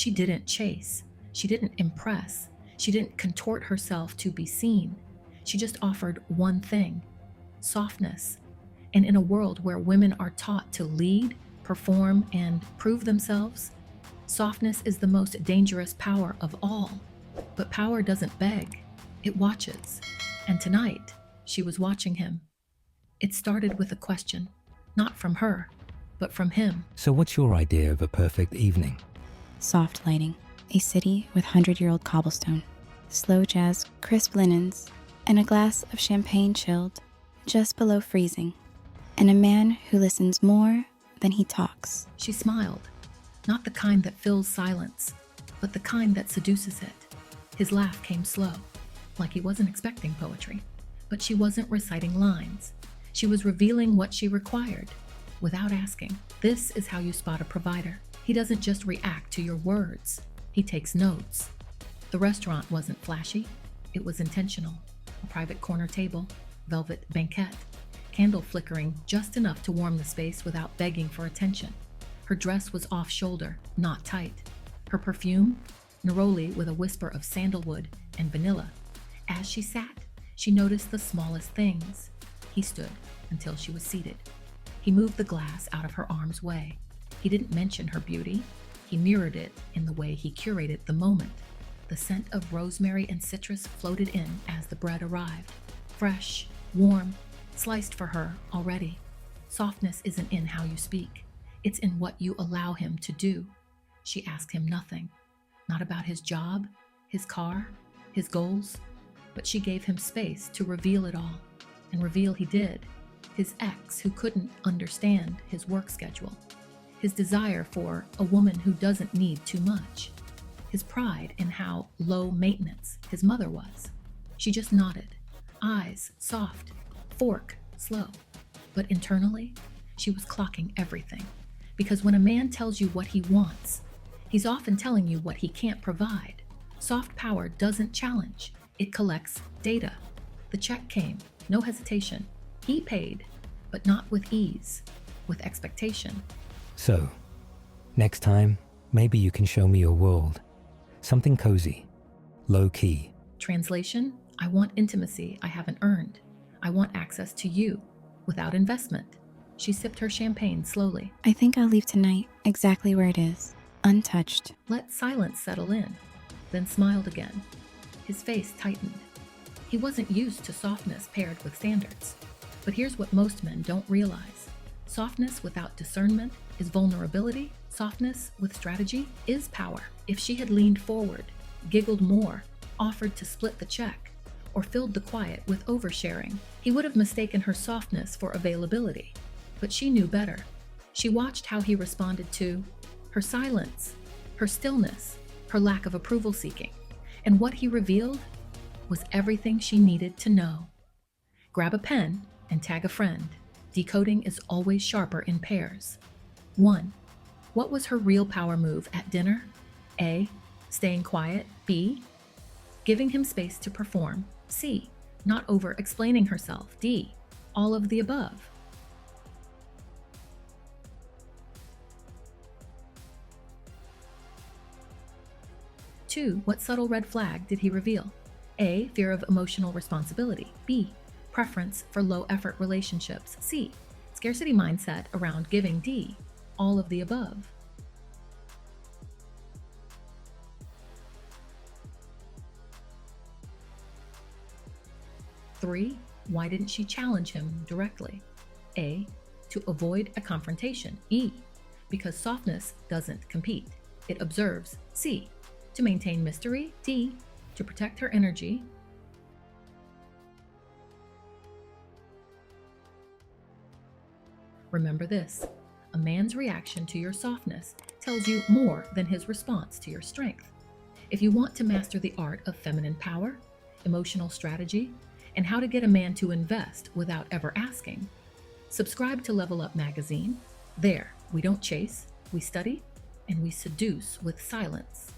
She didn't chase. She didn't impress. She didn't contort herself to be seen. She just offered one thing: softness. And in a world where women are taught to lead, perform, and prove themselves, softness is the most dangerous power of all. But power doesn't beg, it watches. And tonight, she was watching him. It started with a question, not from her, but from him. So what's your idea of a perfect evening? Soft lighting, a city with 100-year-old cobblestone, slow jazz, crisp linens, and a glass of champagne chilled just below freezing, and a man who listens more than he talks. She smiled, not the kind that fills silence, but the kind that seduces it. His laugh came slow, like he wasn't expecting poetry, but she wasn't reciting lines. She was revealing what she required, without asking. This is how you spot a provider. He doesn't just react to your words, he takes notes. The restaurant wasn't flashy, it was intentional. A private corner table, velvet banquette, candle flickering just enough to warm the space without begging for attention. Her dress was off-shoulder, not tight. Her perfume, neroli with a whisper of sandalwood and vanilla. As she sat, she noticed the smallest things. He stood until she was seated. He moved the glass out of her arm's way. He didn't mention her beauty. He mirrored it in the way he curated the moment. The scent of rosemary and citrus floated in as the bread arrived. Fresh, warm, sliced for her already. Softness isn't in how you speak. It's in what you allow him to do. She asked him nothing. Not about his job, his car, his goals, but she gave him space to reveal it all. And reveal he did. His ex who couldn't understand his work schedule. His desire for a woman who doesn't need too much. His pride in how low maintenance his mother was. She just nodded. Eyes soft, fork slow. But internally, she was clocking everything. Because when a man tells you what he wants, he's often telling you what he can't provide. Soft power doesn't challenge, it collects data. The check came, no hesitation. He paid, but not with ease, with expectation. So, next time, maybe you can show me your world. Something cozy, low-key. Translation: I want intimacy I haven't earned. I want access to you, without investment. She sipped her champagne slowly. I think I'll leave tonight exactly where it is, untouched. Let silence settle in, then smiled again. His face tightened. He wasn't used to softness paired with standards. But here's what most men don't realize. Softness without discernment is vulnerability. Softness with strategy is power. If she had leaned forward, giggled more, offered to split the check, or filled the quiet with oversharing, he would have mistaken her softness for availability. But she knew better. She watched how he responded to her silence, her stillness, her lack of approval seeking. And what he revealed was everything she needed to know. Grab a pen and tag a friend. Decoding is always sharper in pairs. 1. What was her real power move at dinner? A. Staying quiet. B. Giving him space to perform. C. Not over-explaining herself. D. All of the above. Two, what subtle red flag did he reveal? A. Fear of emotional responsibility. B. Preference for low-effort relationships. C. Scarcity mindset around giving. D. All of the above. 3. Why didn't she challenge him directly? A. To avoid a confrontation. E. Because softness doesn't compete. It observes. C. To maintain mystery. D. To protect her energy. Remember this: a man's reaction to your softness tells you more than his response to your strength. If you want to master the art of feminine power, emotional strategy, and how to get a man to invest without ever asking, subscribe to Level Up magazine. There, we don't chase, we study, and we seduce with silence.